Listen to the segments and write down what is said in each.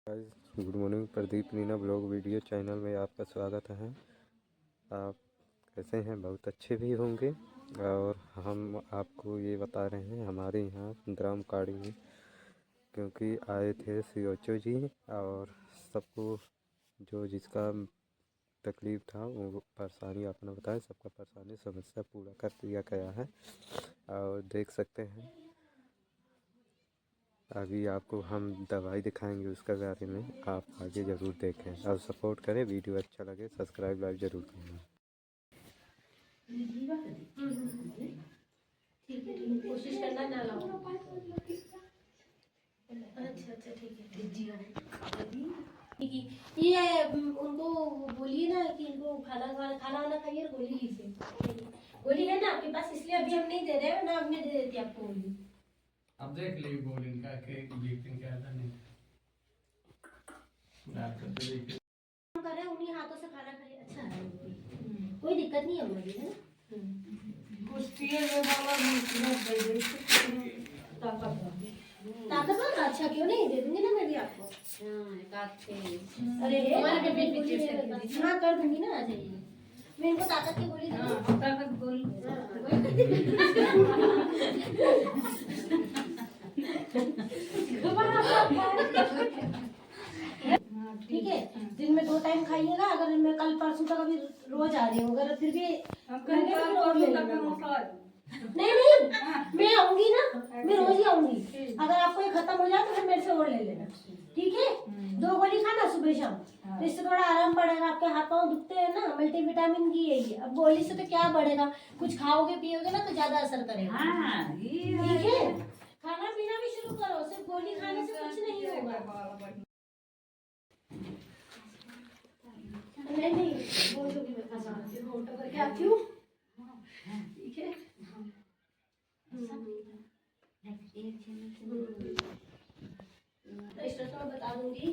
Good morning. Pradeep Neena blog video channel में आपका स्वागत है। आप कैसे हैं? बहुत अच्छे भी होंगे। और हम आपको ये बता रहे हैं हमारे यहाँ ग्राम काड़ी में क्योंकि आए थे COO जी और सबको जो जिसका तकलीफ़ था वो परेशानी अपना बताया, सबका परेशानी समस्या पूरा कर दिया गया है। और देख सकते हैं अभी आपको हम दवाई दिखाएंगे उसके बारे में, आप आगे ज़रूर देखें और सपोर्ट करें। वीडियो अच्छा लगे सब्सक्राइब लाइक ज़रूर करें। ठीक है, कोशिश करना ना लाओ। अच्छा ठीक है। ये उनको बोलिए ना कि इनको खाना वाना खाइए, गोली लीजिए। गोली है ना आपके पास, इसलिए अभी हम नहीं दे रहे हैं ना, अब मैं दे देती आपको गोली। अब देख ली गोली का के बीपिंग क्या था नहीं कर रहे हैं उन्हीं हाथों से खाना खाइए। अच्छा है, कोई दिक्कत नहीं है मुझे, है ना। कुश्ती में बाबा ताकतवर। अच्छा क्यों नहीं, दे दूंगी ना मैं भी आपको। अरे हमारे बेबी हाँ कर दूंगी ना, आ जाइए। मैं इनको ताकत की गोली दूँ। ताकत गोली ठीक है। दिन में 2 टाइम खाइएगा। अगर मैं कल परसों तक अभी रोज आ रही हूँ, अगर फिर भी नहीं मैं आऊंगी ना, मैं रोज ही आऊंगी। अगर आपको ये खत्म हो जाए तो फिर मेरे से और ले लेना, ठीक है। 2 गोली खाना सुबह शाम, तो इससे थोड़ा आराम पड़ेगा। आपके हाथ पाँव दुखते हैं ना, मल्टीविटामिन की है ये। अब गोली से तो क्या बढ़ेगा, कुछ खाओगे पियोगे ना तो ज्यादा असर करेगा, ठीक है। खाना पीना भी शुरू करो, सिर्फ गोली खाने से कुछ नहीं होगा। नहीं बोल दूंगी मैं, खाना ऑटो करके आती हूँ, ठीक है। रजिस्टर तो मैं बता दूंगी।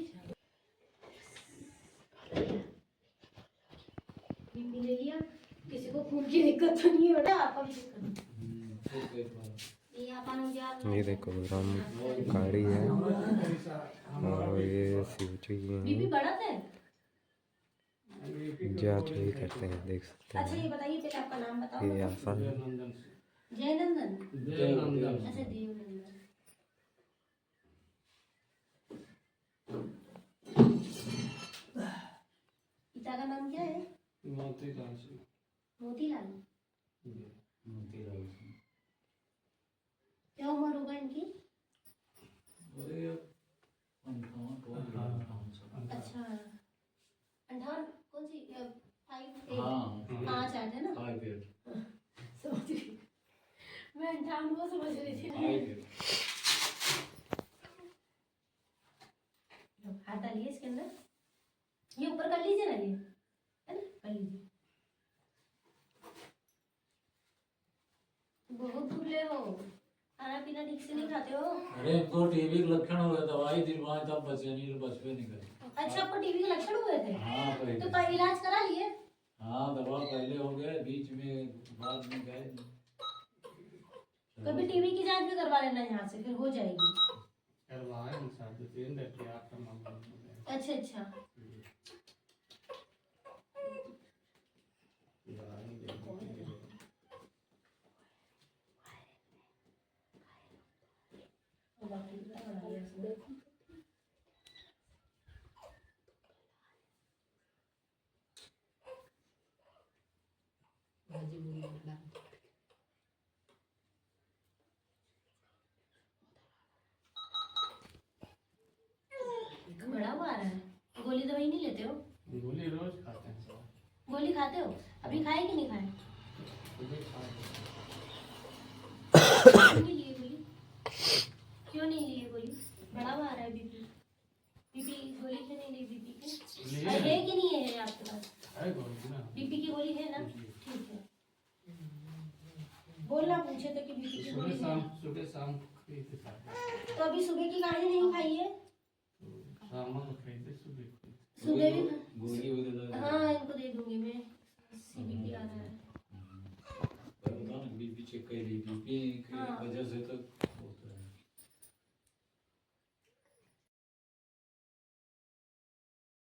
बीपी ले लिया, किसी को खून की दिक्कत तो नहीं हो रहा, आपका भी दिक्कत। ये देखो ग्राम काड़ी है और ये COO बीपी बढ़ा था। जाँच भी करते हैं, देख सकते अच्छा ये हैं। बताइए पहले आपका नाम बताओ। ये आसान है। जयनंदन। अच्छा देवनंदन। पिता का नाम क्या है? मोतीलाल। मोतीलाल। क्या उम्र होगा इनकी? अच्छा 58, कौन सी 5 8 है ना। समझ गई मैं, 58 को समझ रही थी। हाथ डालिए इसके अंदर, ये ऊपर कर लीजिए ना, ये है ना, कर लीजिए। बहुत दुबले हो, खाना पीना ठीक से नहीं खाते हो। अरे इनको टीबी के लक्षण हुए, दवाई दिलवाए तब बचे नहीं, बचवे नहीं करे। अच्छा आपको टीबी के लक्षण हुए थे? हाँ तो पर इलाज करा लिए? हाँ दवा पहले हो गए, बीच में बाद में गए। कभी टीबी की जांच भी करवा लेना यहाँ से, फिर हो जाएगी। अच्छा अच्छा बड़ा हुआ आ रहा है। गोली दवाई नहीं लेते हो? गोली रोज खाते हैं सर। गोली खाते हो? अभी खाए कि नहीं खाए? क्यों नहीं लिए गोली? क्यों नहीं लिए गोली? बड़ा हुआ आ रहा है बीपी। बीपी गोली क्यों नहीं ली? बीपी की है कि नहीं है आपके पास? बीपी की गोली है ना, ठीक है। बोलना पूछे तो कि बीपी की गोली है। सुबह शाम तो अभी सुबह की गाड़ी नहीं खाई है? सुबह भी हाँ इनको दे दूंगी मैं। CBP आ रहा है। बीपी चेक कर ली, बीपी की वजह से तो